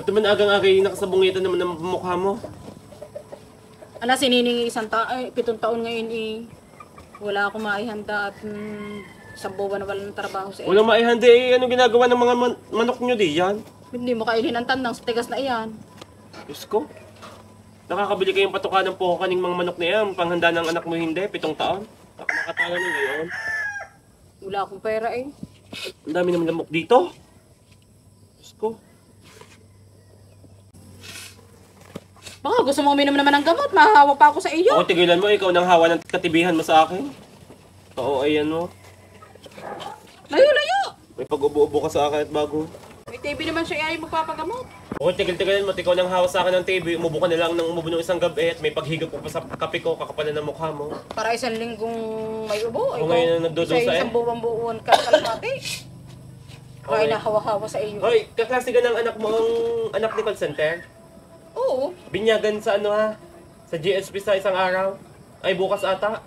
Ba't naman agang-agay nakasabungitan naman ng mukha mo? Ala, sininingi 7 taon ngayon eh. Wala akong maihanda at isang buwan na walang trabaho sa Walang maihanda eh. Ano ginagawa ng mga manok nyo di yan? Hindi mo kailin ang tandang sa tigas na iyan. Diyos ko. Nakakabili kayong patuka ng poho kaning mga manok na yan. Panghanda ng anak mo hindi, 7 taon. Nakakatawa na ngayon. Wala akong pera eh. Ang dami naman lamok dito. Diyos ko. Baka gusto mo uminom naman ng gamot, mahahawa pa ako sa iyo. Ako tigilan mo, ikaw nang hawa ng katibihan mo sa akin. Oo, ayan mo. Layo! May pag-ubo-ubo ka sa akin at bago. May TV naman siya ay magpapagamot. Oo, tigil-tigilan mo, ikaw nang hawa sa akin ng TV. Umubo ka na lang ng umubo ng isang gabi at may paghigop pa sa kape ko, kakapalan ng mukha mo. Para isang linggong may ubo. O ngayon na nagdudusa eh. Isang buwan ka kalmati. Kaya Okay. na hawa-hawa sa iyo. Hoy, kaklase ka ng anak mo ang anak ni call center? Oo. Binyagan sa ano ha? Sa GSP sa isang araw? Ay, bukas ata.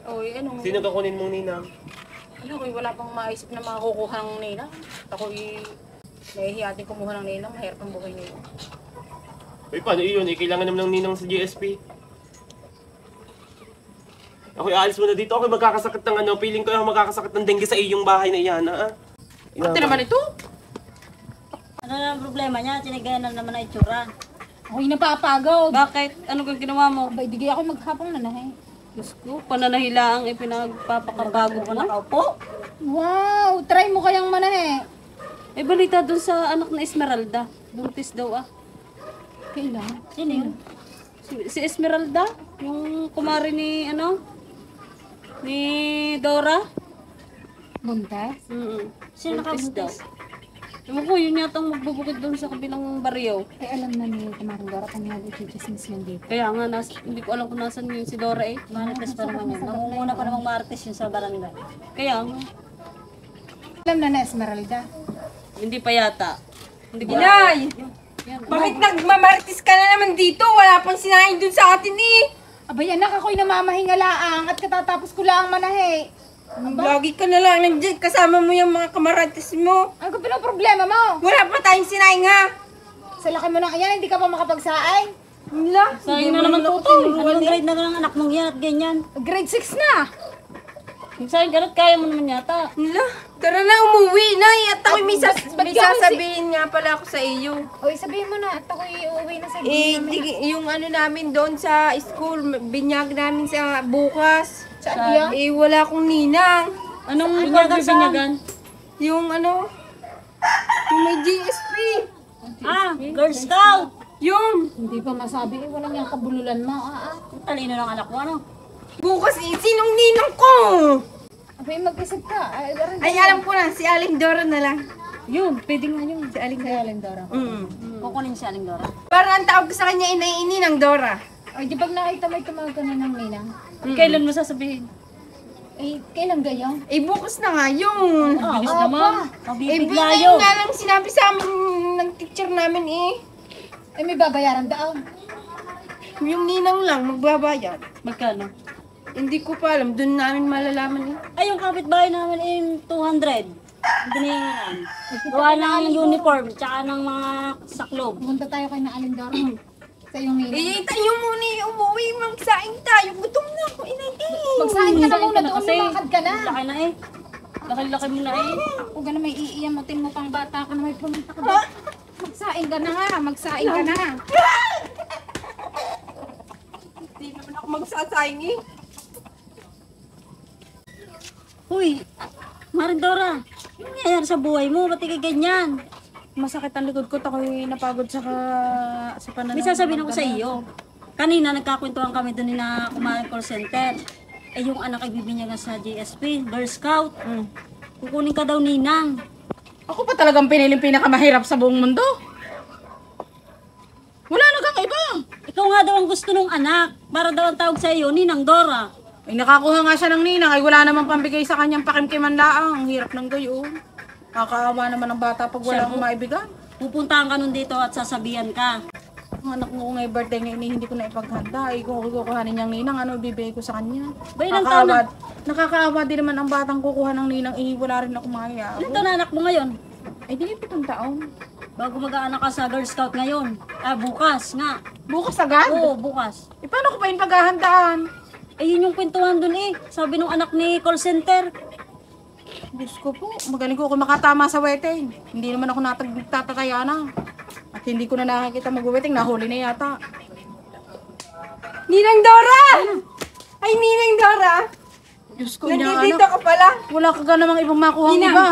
Oy, ano? Sino kakunin mong ninang? Ano, ko'y wala pang maisip na makukuha ng nina. Ako'y nahihiyatin kumuha ng nina. Mahirap ang buhay nila. Uy, paano iyon? Kailangan naman ng ninang sa GSP. Ako'y aalis muna dito. Ako'y magkakasakit ng ano. Piling ko ako magkakasakit ng dengue sa iyong bahay na iyan, ha? Pati naman ito. Ano na ang problema niya? Sinigayan na naman ang itsura. Ako'y napapagod. Bakit? Ano kang ginawa mo? Abay, di ako maghapong nanahay. Diyos ko, pananahilaang ipinagpapakabago ko na. Opo. Wow! Try mo kayang manahe. May balita dun sa anak na Esmeralda. Buntis daw ah. Kailan? Sino yun? Si Esmeralda? Yung kumari ni ano? Ni Dora? Buntes? Sino nakabuntis? Ewan ko, yun yata ang magbubukid doon sa kabilang baryo. Ay, alam na ni Kumarang Dora kung nag-chismis yan dito. Kaya nga, hindi ko alam kung nasan yun si Dora eh. Marites pa naman yun. Nangunguna pa namang marites yun sa barangay. Kaya nga, Alam na Esmeralda. hindi pa yata. Hindi ko Inay! Yan. Bakit nagmamartis ka na naman dito? Wala pang sinahin dun sa atin eh! Abay, anak, ako'y namamahingalaang at katatapos ko lang manahe. Lagi ka na lang nandiyan, kasama mo yung mga kamaratis mo. Ano ka problema mo? Wala pa tayong sinahin nga! Sa laki mo na yan, hindi ka pa makapagsaay. Wala! Sayang na naman tutoy. Anong grade na ng anak mong yan at ganyan? Grade 6 na. Sayang ka at kaya mo naman yata. Wala! Tara na, umuwi na! At ako may ba't ka sasabihin nga pala ako sa iyo. Oy, sabihin mo na at ako'y uuwi na sa Eh, yung ano namin doon sa school, binyag namin sa bukas. Saan yan? Eh, wala akong ninang. Anong binyagan? Yung ano, yung may GSP. Ah, Girl Scout! Yun! Hindi pa masabi, wala niyang kabululan mo. Talino ng anak mo, ano? Bukas, sinong ninang ko? Abay, mag-isip ka. Ay, alam ko na, si Aling Dora na lang. Yun, pwede nga yun. Si Aling Kaya lang, Dora. Kukunin si Aling Dora. Para ang tawag ko sa kanya, inay-ini ng Dora. Ay, di pag nakita may tumawag ka na ng ninang. Kailan mo sasabihin? Eh, kailan gayon? Eh, bukas na nga yun. Bilis Opo. naman. Eh, Mabibigla ngayon yun. nga lang sinabi sa amin ng teacher namin eh. Eh, may babayaran daw. Yung ninang lang, magbabayad. Magkano? Hindi ko pa alam, doon namin malalaman eh. Ay, yung kapitbahay namin in 200. Binayaran. Gawa ng uniform, tsaka ng mga saklob. Pumunta tayo kay na Aling Dora. Sa iyong ninang. Eh, tayo muna eh, umuwi, magsaing tayo. Gutom na ako, inay eh. Magsahin ka na muna doon, Kasi lumakad ka na. Laki na eh. Laki-laki mo na eh. Huwag ka na may iiyamutin mo pang bata ka na may pumunta ka doon. Magsaing ka na nga, magsaing ka na. Hindi naman ako magsasaing eh. Uy, Marindora, ano nangyayari sa buhay mo? Ba't ka ganyan? Masakit ang likod ko, ako'y napagod sa pananong. May sasabihin ako sa iyo. Kanina nagkakwentuhan kami doon na kumaring call center. Eh yung anak ay bibinyagan sa GSP, Girl Scout. Kukunin ka daw ninang. Ako pa talagang piniling pinakamahirap sa buong mundo. Wala na kang iba. Ikaw nga daw ang gusto ng anak. Para daw ang tawag sa iyo, Ninang Dora. Ay, nakakuha nga siya ng ninang. Ay, wala namang pambigay sa kanyang pakimkiman laang. Ang hirap ng gayon. Nakakaawa naman ng bata pag wala akong maibigay. Pupuntahan ka nun dito at sasabihan ka. Ang anak mo ngayong birthday ngayon, hindi ko na ipaghanda. Ay, kung kukuhanin niyang ninang, ano ibibigay ko sa kanya? Ba, ilang taon na? Nakakaawa din naman ang batang kukuha ng ninang. Eh, wala rin ako maya. Ilan taon na anak mo ngayon? Ay, di 7 taon. Bago mag-aanak ka sa Girl Scout ngayon. Bukas nga. Bukas agad? Oo, bukas. Paano ko pa yung paghahandaan? Yun yung kwentuhan dun Sabi nung anak ni call center. Diyos ko po, magaling ko ako makatama sa wedding. Hindi naman ako nagtatataya na. At hindi ko na nakakita mag-wedding, nahuli na yata. Ninang Dora! Ay, Ninang Dora! Diyos ko, niya Nandito anak. ka pala. Wala ka ga namang ibang makuha Ninang. iba.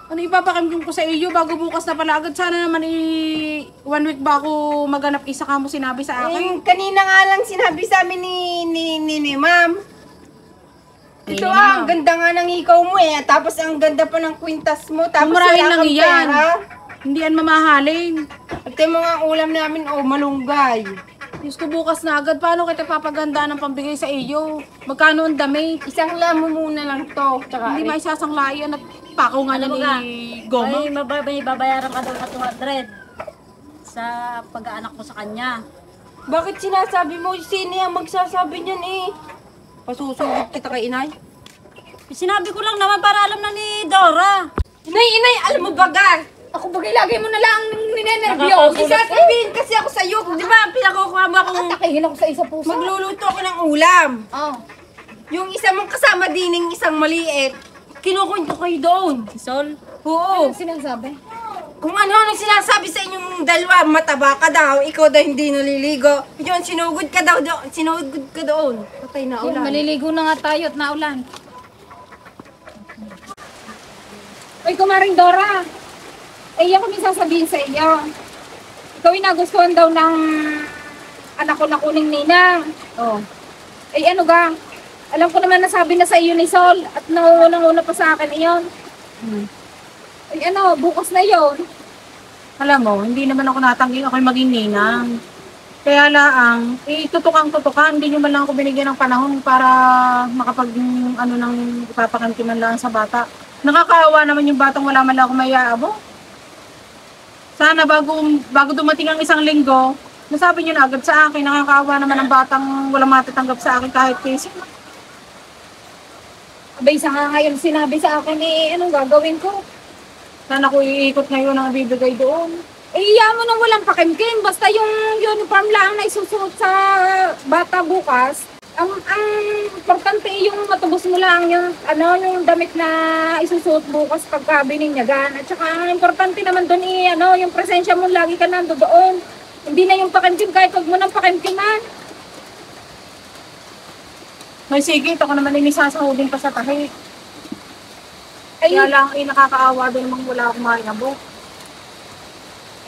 Ano ipapakimkim ko sa iyo bago bukas na pala agad? Sana naman 1 week ba ako maganap isa ka mo sinabi sa akin? Kanina nga lang sinabi sa amin ni ma'am. Ito ang ganda nga ng ikaw mo tapos ang ganda pa ng kwintas mo, tapos Murahin wala lang kang iyan. pera. Hindi yan mamahalin. At yung mga ulam namin, malunggay. Diyos ko, bukas na agad. Paano kita papaganda ng pambigay sa iyo? Magkano ang damit? Isang lamo muna lang to. Tsaka Hindi maisasanglayan at pakaw nga na Alam mo ni Goma. May babayaran ka daw na 200 sa pag-aanak mo sa kanya. bakit sinasabi mo, sino yung magsasabi niyan Pasusugod kita kay inay. Sinabi ko lang naman para alam na ni Dora. Inay, alam mo ba Ako bagay, lagay mo na lang ninenervyos. Isasabihin kasi ako sa'yo. Di ba, pinakukuha mo akong Nakahihin ako sa isa puso. magluluto ako ng ulam. Oh. Yung isa mong kasama dining isang maliit, kinukunto kayo doon. Si Sol. Oo. Ano sinasabi? Kung ano sinasabi sa inyong dalawa, mataba ka daw, ikaw daw hindi naliligo. Yun, sinugod ka doon. Patay na ulan. Maliligo na nga tayo at naulan. Uy, kumaring Dora. Ako may sasabihin sa iyo. Ikaw ay nagustuhan daw ng anak ko na kuning ninang. Oh. Ano ga? Alam ko naman nasabi na sa iyo ni Sol at naunang-una pa sa akin iyon. Bukas na yon. Alam mo, hindi naman ako natanggi ako'y maging ninang. Kaya lang, tutukan, hindi nyo man lang ako binigyan ng panahon para nang ipapakantiman lang sa bata. Nakakaawa naman yung batang wala man lang ako may aabo. Sana bago dumating ang 1 linggo, nasabi nyo na agad sa akin, nakakaawa naman ang batang walang matatanggap sa akin kahit peso. Abay, isa nga ngayon sinabi sa akin, anong gagawin ko? Sana ko iikot ngayon ang bibigay doon. Iya mo nang walang pakimkim, basta yung uniform lang na isusuot sa bata bukas. Ang importante yung matubos mo lang yung damit na isusuot bukas pagka bininyagan. At saka ang importante naman doon yung presensya mo lagi ka nandoon. Hindi na yung pakimkim kahit wag mo nang pakimkiman. May sige, ako naman inisasahudin pa sa tahi. Kaya lang nakakaawa doon namang wala akong mayabo.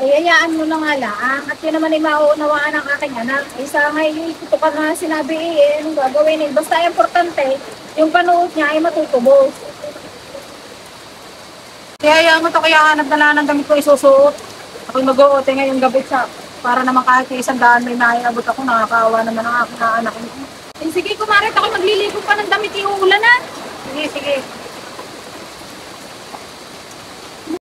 Hayaan mo na nga lang. At yun naman ay mauunawaan ng aking anak. Isa nga ito ka nga sinabi anong gagawin Basta importante, yung panood niya ay matutubos. Hayaan mo to, kaya hanap na lang ng damit ko isusuot. Ako'y mag-oote ngayong gabi para naman kahit 100 may naiabot ako, nakakaawa naman ang aking anak. Sige, kumarit ako magliligo pa ng damit iuulanan. Sige.